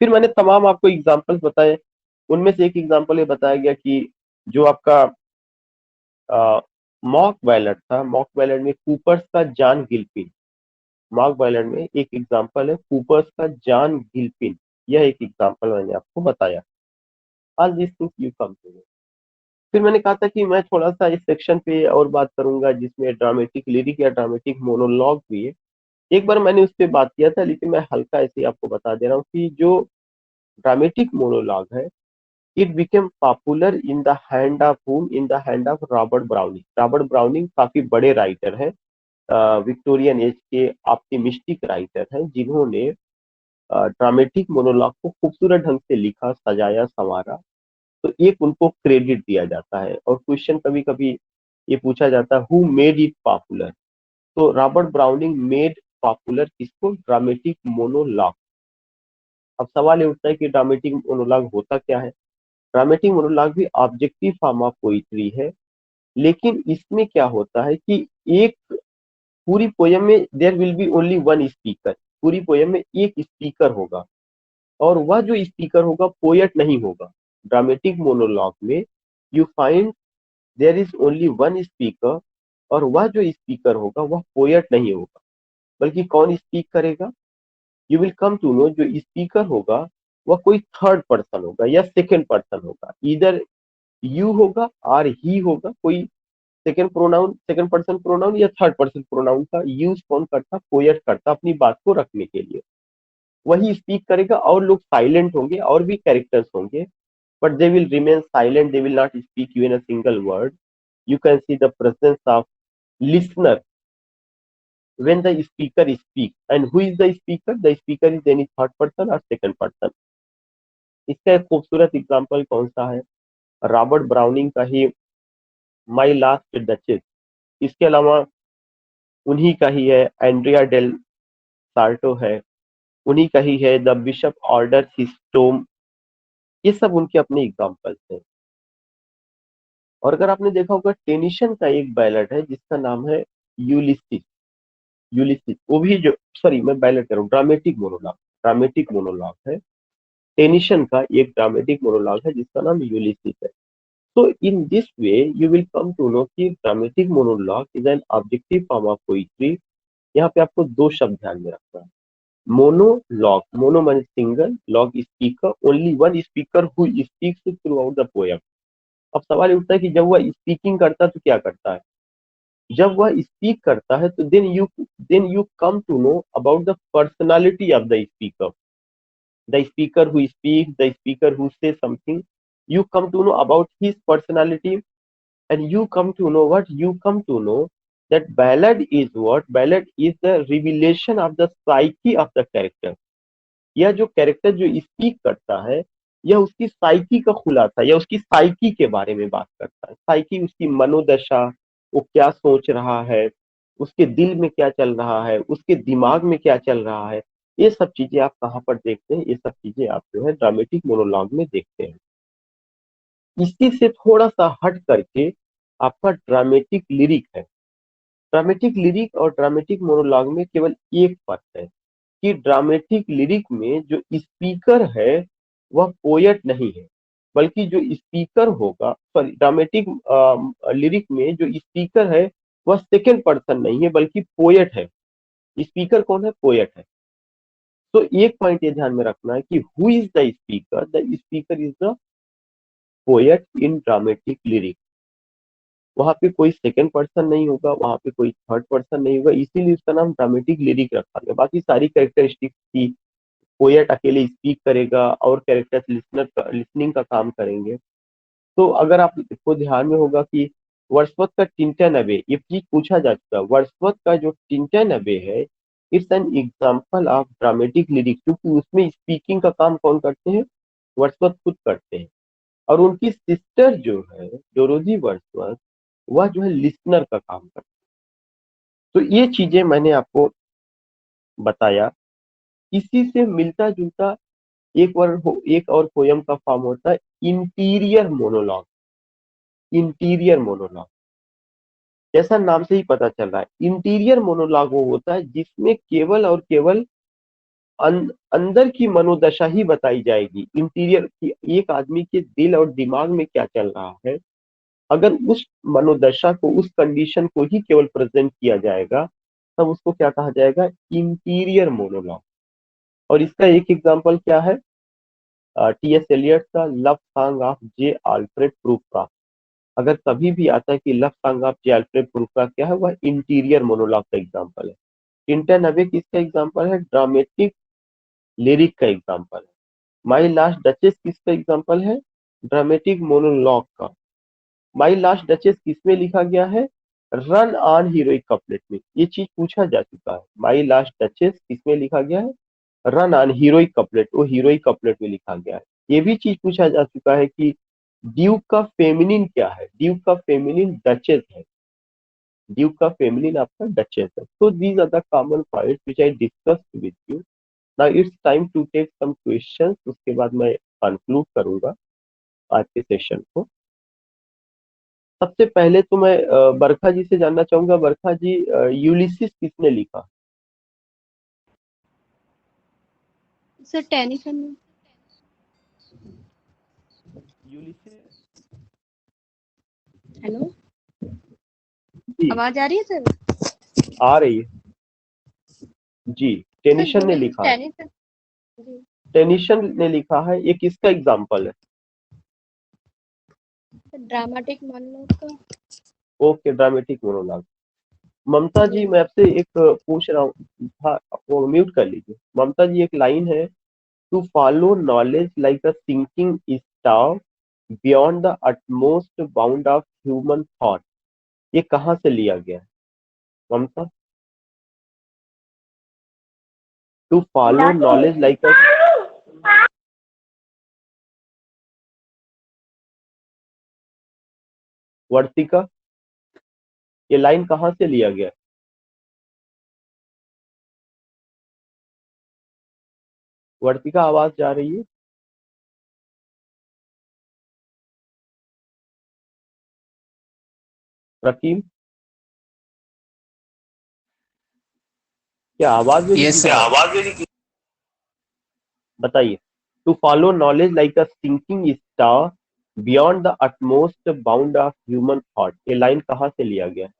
फिर मैंने तमाम आपको एग्जांपल्स बताए, उनमें से एक एग्जांपल ये बताया गया कि जो आपका मॉक बैलेट था, मॉक बैलेट में कूपर्स का जॉन गिलपिन, मॉक बैलेट में एक एग्जांपल है कूपर्स का जॉन गिलपिन, यह एक एग्जांपल मैंने आपको बताया। आज this things you come to. फिर मैंने कहा था कि मैं थोड़ा सा इस सेक्शन पे और बात करूंगा जिसमें ड्रामेटिक लिरिक या ड्रामेटिक मोनोलॉग भी है। एक बार मैंने उस पर बात किया था, लेकिन मैं हल्का ऐसे ही आपको बता दे रहा हूँ कि जो ड्रामेटिक मोनोलॉग है, it became popular in the hand of whom, in the hand of Robert browning. Robert browning काफी बड़े राइटर हैं, विक्टोरियन एज के ऑप्टिमिस्टिक राइटर हैं, जिन्होंने ड्रामेटिक मोनोलॉग को खूबसूरत ढंग से लिखा, सजाया, संवारा। तो एक उनको क्रेडिट दिया जाता है। और क्वेश्चन कभी कभी ये पूछा जाता है, हु मेड इट पॉपुलर। तो रॉबर्ट ब्राउनिंग मेड पॉपुलर किसको, ड्रामेटिक मोनोलॉग। अब सवाल ये उठता है कि ड्रामेटिक मोनोलॉग होता क्या है। ड्रामेटिक मोनोलॉग भी ऑब्जेक्टिव फॉर्म ऑफ पोइट्री है, लेकिन इसमें क्या होता है कि एक पूरी पोयम में there will be only one speaker. पूरी पोयम में एक स्पीकर होगा और वह जो स्पीकर होगा पोएट नहीं होगा। ड्रामेटिक मोनोलॉग में you find there is only one speaker, और वह जो स्पीकर होगा वह पोएट नहीं होगा, बल्कि कौन स्पीक करेगा, you will come to know. जो स्पीकर होगा वह कोई थर्ड पर्सन होगा या सेकेंड पर्सन होगा, इधर यू होगा और ही होगा, कोई second pronoun, second person pronoun या थर्ड पर्सन प्रोनाउन का यूज कौन करता, पोएट करता अपनी बात को रखने के लिए। वही स्पीक करेगा और लोग साइलेंट होंगे और भी कैरेक्टर्स होंगे, but they will remain silent, they will not speak even a single word. You can see the presence of listener when the speaker speaks. And who is the speaker? The speaker is any third person or second person. इसका एक खूबसूरत example कौन सा है, Robert Browning का ही माई last duchess. इसके अलावा उन्हीं का ही है एंड्रिया डेल सार्टो है, उन्हीं का ही है the bishop order his tomb. ये सब उनके अपने एग्जाम्पल्स हैं। और अगर आपने देखा होगा टेनिसन का एक बैलेट है जिसका नाम है यूलिसिस। यूलिसिस वो भी जो, सॉरी मैं बैलेट कर रहा हूँ, ड्रामेटिक मोनोलॉग, ड्रामेटिक मोनोलॉग है। टेनिसन का एक ड्रामेटिक मोनोलॉग है जिसका नाम यूलिसिस है। तो in this way you will come to know कि dramatic monologue is an objective form of poetry. यहाँ पे आपको दो शब्द ध्यान में रखना है, मोनोलॉग, मोनो माने single, log speaker, only one speaker who speaks throughout the poem. अब सवाल उठता है कि जब वह स्पीकिंग करता है तो क्या करता है, जब वह स्पीक करता है तो then you come to know about the personality of the speaker, the speaker who speak, the speaker who say something. You come to know about his personality, and you come to know what, you come to know that ballad is what, ballad is the revelation of the psyche of the character। यह जो character जो speak करता है, यह उसकी psyche का खुलासा या उसकी साइकी के बारे में बात करता है। साइकी उसकी मनोदशा, वो क्या सोच रहा है, उसके दिल में क्या चल रहा है, उसके दिमाग में क्या चल रहा है। ये सब चीजें आप कहाँ पर देखते हैं, ये सब चीजें आप जो है ड्रामेटिक मोनोलॉग में देखते हैं। इसी से थोड़ा सा हट करके आपका ड्रामेटिक लिरिक है। ड्रामेटिक लिरिक और ड्रामेटिक मोनोलॉग में केवल एक फर्क है कि ड्रामेटिक लिरिक में जो स्पीकर है वह पोएट नहीं है, बल्कि जो स्पीकर होगा, सॉरी, ड्रामेटिक लिरिक में जो स्पीकर है वह सेकेंड पर्सन नहीं है बल्कि पोएट है। स्पीकर कौन है, पोएट है। तो एक पॉइंट ये ध्यान में रखना है कि who is the speaker is the poet in dramatic lyric. वहां पे कोई सेकंड पर्सन नहीं होगा, वहां पे कोई थर्ड पर्सन नहीं होगा, इसीलिए उसका नाम ड्रामेटिक लिरिक रखा गया। बाकी सारी कैरेक्टरिस्टिक्स थी, पोएट अकेले स्पीक करेगा और कैरेक्टर्स लिसनिंग का काम करेंगे। तो अगर आपको ध्यान में होगा कि वर्ड्सवर्थ का टिंटन अवे, ये चीज पूछा जा चुका है, वर्ड्सवर्थ का जो टिंटन अवे है, it's an example of dramatic lyrics, क्योंकि उसमें स्पीकिंग का काम कौन करते हैं, वर्ड्सवर्थ खुद करते हैं। और उनकी सिस्टर जो है डोरोथी वर्ड्सवर्थ, वह जो है लिसनर का काम करती है। तो ये चीजें मैंने आपको बताया। इसी से मिलता जुलता एक और पोयम का फॉर्म होता है इंटीरियर मोनोलॉग। इंटीरियर मोनोलॉग जैसा नाम से ही पता चल रहा है, इंटीरियर मोनोलॉग वो होता है जिसमें केवल और केवल अंदर की मनोदशा ही बताई जाएगी, इंटीरियर की एक आदमी के दिल और दिमाग में क्या चल रहा है। अगर उस मनोदशा को, उस कंडीशन को ही केवल प्रेजेंट किया जाएगा, तब उसको क्या कहा जाएगा, इंटीरियर मोनोलॉग। और इसका एक एग्जांपल क्या है, टी एस एलियट का love song of J Alfred proof का। अगर कभी भी आता है कि love song of J Alfred proof का क्या है, वह इंटीरियर मोनोलॉग का एग्जांपल है। टिंटन अवे किसका एग्जांपल है, ड्रामेटिक लिरिक का एग्जांपल है। माई लास्ट डचेस किसका एग्जांपल है, ड्रामेटिक मोनोलॉग का। माई लास्ट डचेस किसमें लिखा गया है, रन ऑन हीरोइक कपलेट में। ये चीज पूछा जा चुका है, माई लास्ट डचेस किसमें लिखा गया है, रन ऑन हीरोइक कपलेट, वो हीरोइक कपलेट में लिखा गया है। ये भी चीज पूछा जा चुका है कि ड्यूक का फेमिनिन क्या है, ड्यूक का फेमिनिन डचेस है, ड्यूक का फेमिनिन आपका डचेस है। तो these are the common points which I discussed with you. Now it's time to take some questions, उसके बाद मैं कंक्लूड करूंगा आज के सेशन को। सबसे पहले तो मैं बरखा जी से जानना चाहूंगा, बरखा जी, यूलिसिस किसने लिखा। Sir Tennyson. यूलिसिस। हेलो, जी आवाज आ रही है सर? आ रही है। जी, सर टेनिशन ने यूलिस लिखा है, टेनिसन। जी। टेनिशन ने लिखा है। ये किसका एग्जाम्पल है, ड्रामेटिक मोनोलॉग का। Okay, dramatic monologue. Mamta ji. जी, मैं आपसे एक पूछ रहा हूँ, हाँ, वो म्यूट कर लीजिए। ममता जी, एक लाइन है, to follow knowledge like a sinking star beyond the utmost bound of human thought. ये कहाँ से लिया गया है Mamta, to follow knowledge like a, Vartika, ये लाइन कहाँ से लिया गया है? वर्तिका, आवाज जा रही है? रकीम, क्या आवाज मेरी यस क्लियर सर। है? बताइए। To follow knowledge like a sinking star beyond the utmost bound of human thought, ये लाइन कहाँ से लिया गया है?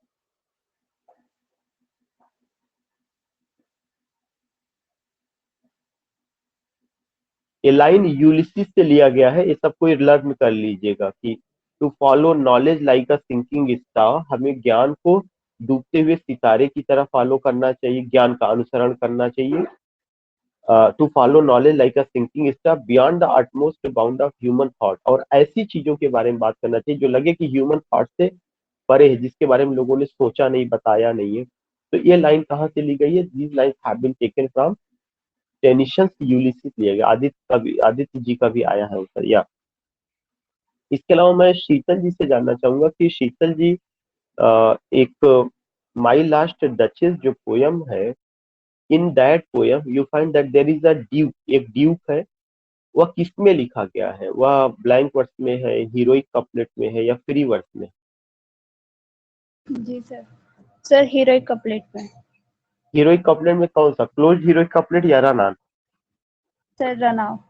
ये लाइन यूलिसिस से लिया गया है, ये सबको लर्न कर लीजिएगा कि to follow knowledge like a sinking star, हमें ज्ञान को डूबते हुए सितारे की तरह फॉलो करना चाहिए, ज्ञान का अनुसरण करना चाहिए। To follow knowledge like a sinking star beyond the utmost bound of human thought, और ऐसी चीजों के बारे में बात करना चाहिए जो लगे कि ह्यूमन थॉट से परे है, जिसके बारे में लोगों ने सोचा नहीं, बताया नहीं है। तो ये लाइन कहाँ से ली गई है, these line have been taken from Tennyson's Ulysses लिया गया। आदित्य जी का भी आया है उत्तर, या इसके अलावा मैं शीतल जी से जानना चाहूंगा कि शीतल जी, एक माई लास्ट डचेस जो पोयम है, in that poem you find that there is a duke, एक ड्यूक है, वह किस में लिखा गया है, वह ब्लैंक वर्स में है, हीरोइक कपलेट में है, या फ्री वर्स में? जी सर। सर हीरोइक कपलेट में। हीरोइक कपलेट में कौन सा, क्लोज हीरोइक कपलेट या run on? Sir run out.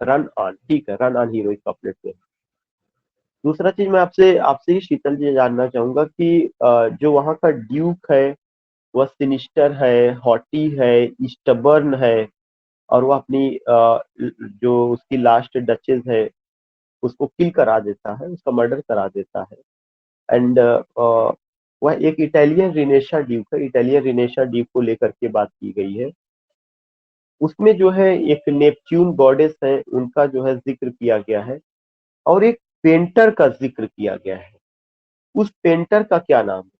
Run on, ठीक है, रन ऑन हीरोइक कपलेट में। दूसरा चीज मैं आपसे आपसे ही शीतल जी जानना चाहूंगा कि जो वहाँ का ड्यूक है, वह सिनिस्टर है, हॉटी है, स्टबर्न है, और वह अपनी जो उसकी लास्ट डचेस है उसको किल करा देता है, उसका मर्डर करा देता है। एंड वह एक इटालियन रिनेशा ड्यूक है, इटालियन रिनेशा ड्यूक को लेकर के बात की गई है। उसमें जो है एक नेपच्यून गॉडेस है, उनका जो है जिक्र किया गया है, और एक पेंटर का जिक्र किया गया है। उस पेंटर का क्या नाम है,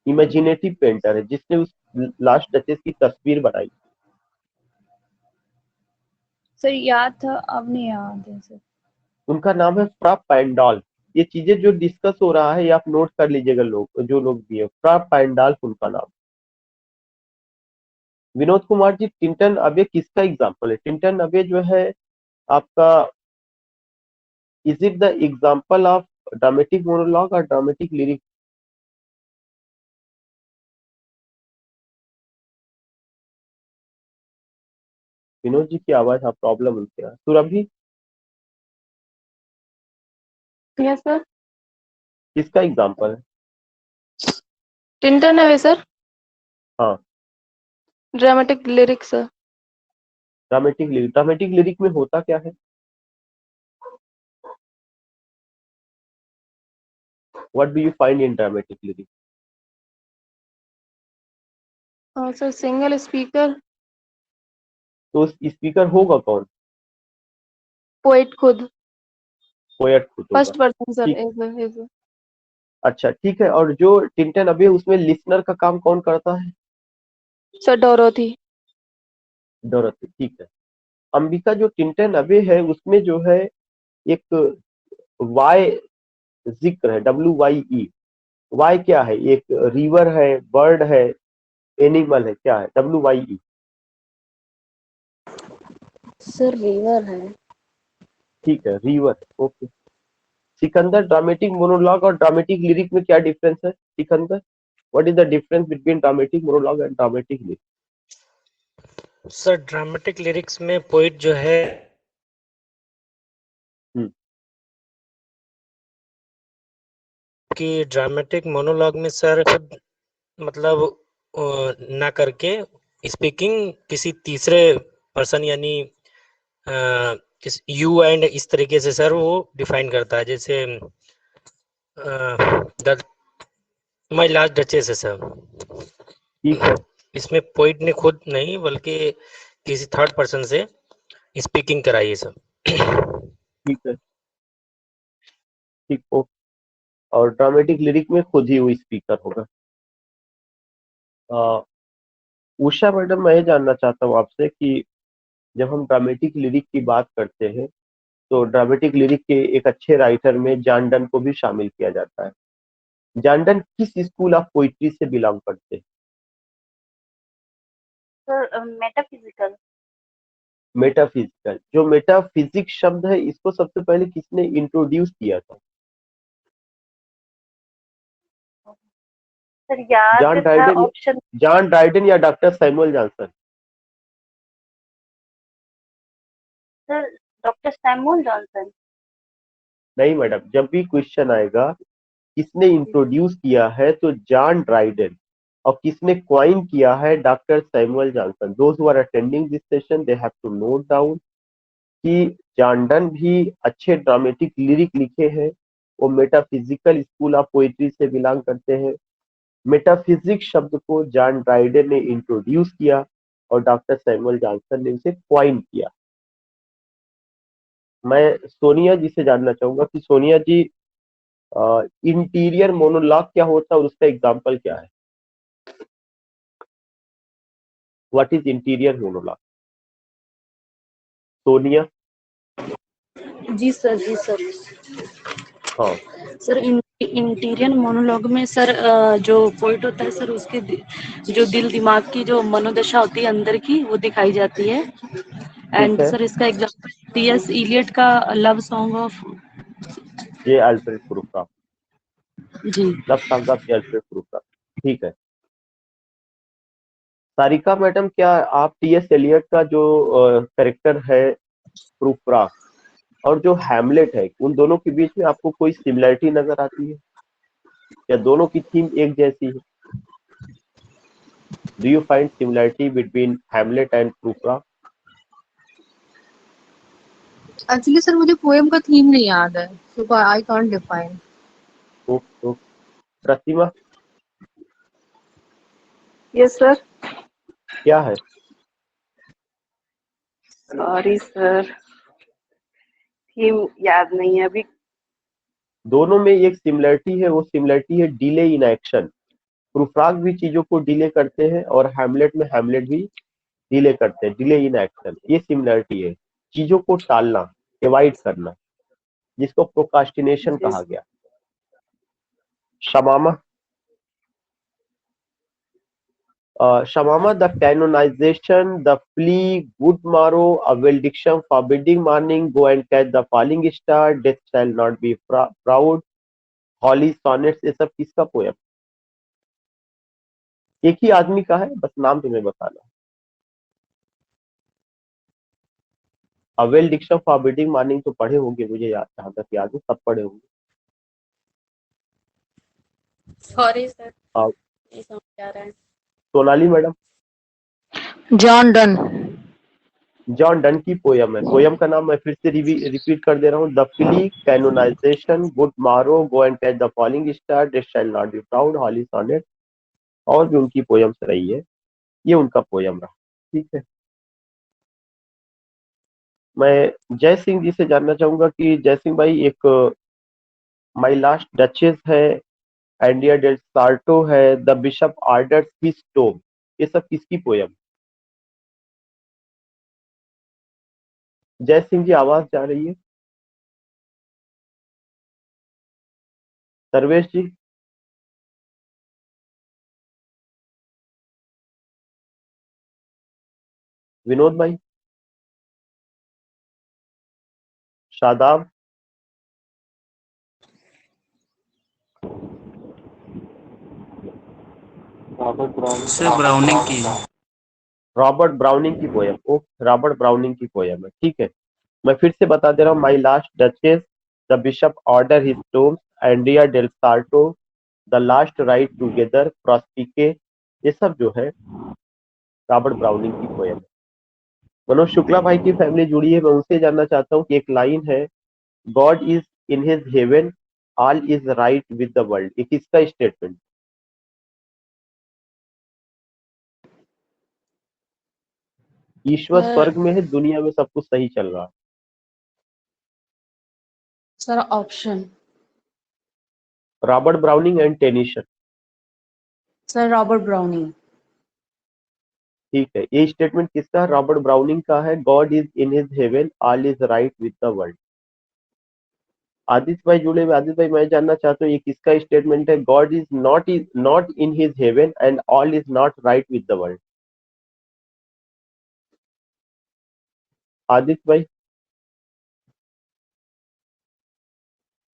इमेजिनेटिव पेंटर है जिसने उस लास्ट डचेस की तस्वीर बनाई। सर याद था, अब नहीं याद है सर। उनका नाम है फ्रा पैंडॉल। ये चीजें जो डिस्कस हो रहा है ये आप नोट कर लीजिएगा, लोग जो लोग भी है, फ्रा पैंडॉल उनका नाम। विनोद कुमार जी, टिंटन अबे किसका एग्जाम्पल है, टिंटन अबे जो है आपका Is it the example of dramatic monologue or dramatic lyric? Vinod ji की आवाज हाँ प्रॉब्लम उनके यहाँ। Surabhi yes sir. किसका एग्जाम्पल है? टिंटन है वे सर। हाँ dramatic lyrics sir. Dramatic lyric में होता क्या है? What do you find in dramatic lyric? Sir single speaker. तो स्पीकर होगा कौन? पोएट खुद। पोएट खुद होगा। First person sir. ठीक। अच्छा ठीक है, और जो टिंटन अबे उसमें लिसनर का काम कौन करता है? Sir Dorothy. डोरथी, ठीक है। अंबिका जो टिंटन अबे है उसमें जो है एक वाई जिक्र है, WYE। वाई क्या है? एक रिवर है, बर्ड है, एनिमल है, क्या है WYE? सर रिवर है। ठीक है, river. Okay Sikandar, dramatic monologue और ड्रामेटिक लिरिक में क्या डिफरेंस है Sikandar? What is the difference between dramatic monologue and dramatic lyric? Sir dramatic lyrics में पोइट जो है कि ड्रामेटिक मोनोलॉग में सर खुद मतलब ना करके स्पीकिंग किसी तीसरे पर्सन यानी यू एंड इस तरीके से सर वो डिफाइन करता है। जैसे माय लास्ट डचेस है सर। ठीक है, इसमें पोइट ने खुद नहीं बल्कि किसी थर्ड पर्सन से स्पीकिंग कराई है सर। ठीक है, ठीक। ओके, और ड्रामेटिक लिरिक में खुद ही वो स्पीकर होगा। उषा मैडम, मैं ये जानना चाहता हूँ आपसे कि जब हम ड्रामेटिक लिरिक की बात करते हैं तो ड्रामेटिक लिरिक के एक अच्छे राइटर में जॉन डन को भी शामिल किया जाता है। जॉन डन किस स्कूल ऑफ पोइट्री से बिलोंग करते हैं? Sir metaphysical. मेटाफिजिकल। जो मेटाफिजिक्स शब्द है इसको सबसे पहले किसने इंट्रोड्यूस किया था? सर याद जॉन था ड्राइडन, ऑप्शन। जॉन ड्राइडन या doctor Samuel Johnson? Sir doctor Samuel Johnson. नहीं मैडम, जब भी क्वेश्चन आएगा किसने इंट्रोड्यूस किया है तो जॉन ड्राइडन, और किसने क्वाइन किया है? Doctor Samuel Johnson. Those who are attending this session they have to note down कि जॉन डन भी अच्छे ड्रामेटिक लिरिक लिखे हैं। वो मेटाफिजिकल स्कूल ऑफ पोइट्री से बिलोंग करते हैं। मेटाफिजिक्स शब्द को जॉन ड्राइडन ने इंट्रोड्यूस किया और डॉक्टर सैमुअल जॉनसन ने उसे क्वाइन किया। मैं सोनिया जी से जानना चाहूंगा कि सोनिया जी, इंटीरियर मोनोलॉग क्या होता है और उसका एग्जाम्पल क्या है? What is interior monologue? Sonia. जी सर, जी सर। हाँ सर इंटीरियर मोनोलॉग में सर जो पोइट होता है सर उसके जो दिल दिमाग की जो मनोदशा होती है अंदर की वो दिखाई जाती है। ठीक एंड है, सर इसका एग्जाम्पल टीएस इलियट का लव सॉन्ग ऑफ। ये अल्फ्रेड प्रूफराफ, जी love song of Alfred Prufrock. ठीक है। सारिका मैडम, क्या आप टीएस एलियट का जो कैरेक्टर है प्रूफराफ और जो हैमलेट है उन दोनों के बीच में आपको कोई सिमिलरिटी नजर आती है या दोनों की थीम एक जैसी है? Do you find similarity between Hamlet and Prufrock? Actually sir मुझे पोएम का थीम नहीं याद है, so I can't define. Okay, Pratima yes sir. क्या है? सॉरी सर, थीम याद नहीं है अभी। दोनों में एक सिमिलरिटी है, वो सिमिलरिटी है डिले इन एक्शन। प्रूफराग भी चीजों को डिले करते हैं और हैमलेट में हैमलेट भी डिले करते हैं, डिले इन एक्शन। ये सिमिलरिटी है, चीजों को टालना, एवॉइड करना, जिसको प्रोकास्टिनेशन कहा गया। शमामा, Shamama, the canonization, the plea, good morrow, a valediction, forbidding morning, go and catch the falling star, death shall not be proud, holy sonnets, ये सब किसका पोयम? एक ही आदमी का है, बस नाम तुम्हें बताना है। a valediction, forbidding morning तो पढ़े होंगे, मुझे जहाँ तक याद है सब पढ़े होंगे। सॉरी सर, हाँ, नहीं समझ आ रहा है। Sonali madam, John Donne. John Donne की पोयम है। पोयम का नाम मैं फिर से रिपीट कर दे रहा हूँ, the plea, canonization, good morrow, go and catch the falling star, this shall not be proud, holy sonnet, और भी उनकी पोयम्स रही है। ये उनका पोयम रहा। ठीक है, मैं जय सिंह जी से जानना चाहूंगा कि जय सिंह भाई, एक माई लास्ट डचेस है, एंडिया डेल सार्टो है, the bishop orders his tomb, ये सब किसकी पोयम? जय सिंह जी, आवाज जा रही है? सर्वेश जी, विनोद भाई, शादाब, से ब्राउनिंग की। रॉबर्ट ब्राउनिंग की पोयम। ओ, रॉबर्ट ब्राउनिंग की पोयम है। ठीक है, मैं फिर से बता दे रहा हूँ, my last duchess, the bishop order his tombs, Andrea del Sarto, the last ride together, Prospice, ये सब जो है रॉबर्ट ब्राउनिंग की पोयम है। मनोज शुक्ला भाई की फैमिली जुड़ी है, मैं उनसे जानना चाहता हूँ कि एक लाइन है, God is in his heaven, all is right with the world, ये किसका स्टेटमेंट? ईश्वर स्वर्ग में है, दुनिया में सब कुछ सही चल रहा है। Sir option. Robert Browning and Tennyson. Sir Robert Browning. ठीक है, ये स्टेटमेंट किसका? रॉबर्ट ब्राउनिंग का है, God is in his heaven, all is right with the world. Aditya भाई जुड़े हुए, आदित्य भाई मैं जानना चाहता हूँ ये किसका स्टेटमेंट है? God is not in his heaven and all is not right with the world. Aditya भाई,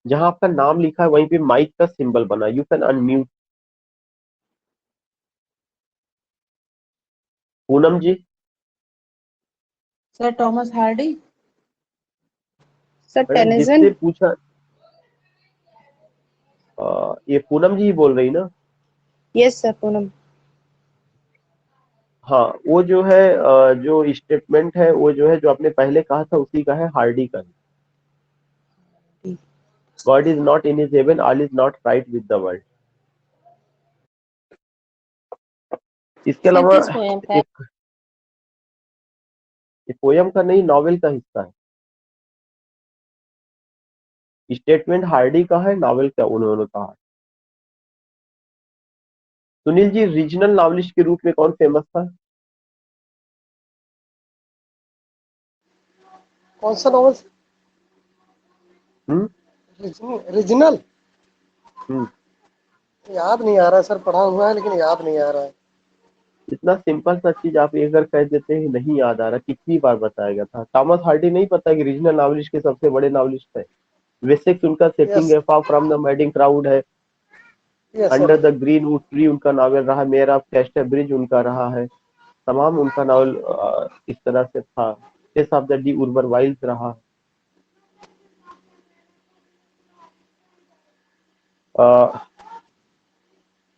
जहां आपका नाम लिखा है वहीं पे माइक का सिंबल बना, you can unmute. Poonam ji, sir Thomas Hardy. Sir madam Tennyson. जिससे पूछा, ये पूनम जी ही बोल रही ना? Yes sir, Poonam. हाँ, वो जो है जो स्टेटमेंट है वो जो है, जो आपने पहले कहा था उसी का है, हार्डी का है। God is not in his heaven, all is not right with the world. इसके अलावा किस पोयम का? एक पोयम का नहीं, नॉवेल का हिस्सा है। स्टेटमेंट हार्डी का है, नॉवेल का उन्होंने कहा। सुनील जी, रीजनल नॉवलिस्ट के रूप में कौन फेमस था? कौन सा नॉवल? हम्म रीजनल हम्म याद नहीं आ रहा सर, पढ़ा हुआ है लेकिन याद नहीं आ रहा है। इतना सिंपल सा चीज आप एक अगर कह देते हैं नहीं याद आ रहा, कितनी बार बताया था? थॉमस हार्डी नहीं पता कि रीजनल नॉवलिस्ट के सबसे बड़े नॉवलिस्ट है? वेसेक्स उनका सेटिंग है, far from the madding crowd है, yes under sir. The greenwood tree उनका नॉवेल रहा, मेयर ऑफ कैस्टरब्रिज उनका रहा है, तमाम उनका नॉवल इस तरह से था। Tess of the d'Urbervilles रहा। अ,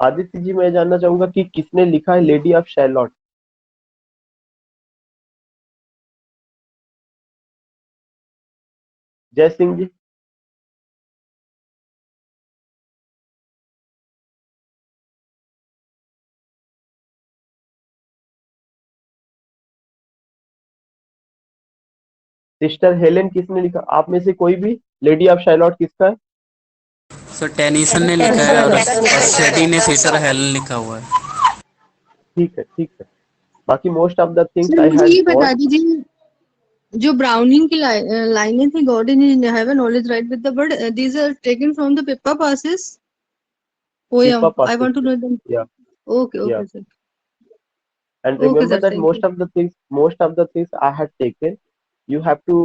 आदित्य जी, मैं जानना चाहूंगा कि किसने लिखा है लेडी ऑफ शैलॉट? जय सिंह जी, सिस्टर हेलेन किसने लिखा? आप में से कोई भी, लेडी ऑफ शैलॉट किसका है? सर टेनिसन ने लिखा है और सेडी ने सिस्टर हेलन लिखा हुआ है। ठीक है, ठीक है। बाकी most of the things sir I मुझे हैड ये बता गॉट। दीजिए, जो ब्राउनिंग की लाइनें थी, God in heaven always right with the word, these are taken from the Pippa Passes Pippa poem. I passes want to say, know them. Yeah okay yeah okay sir. And Okay, remember sir. that Thank most you. of the things I had taken, you have to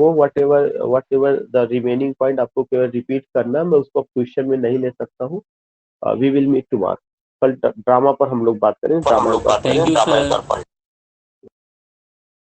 go whatever the remaining point आपको केवल repeat करना है, मैं उसको question में नहीं ले सकता हूँ. We will meet tomorrow. कल ड्रामा पर हम लोग बात करें, ड्रामा एक बार थैंक यू सर।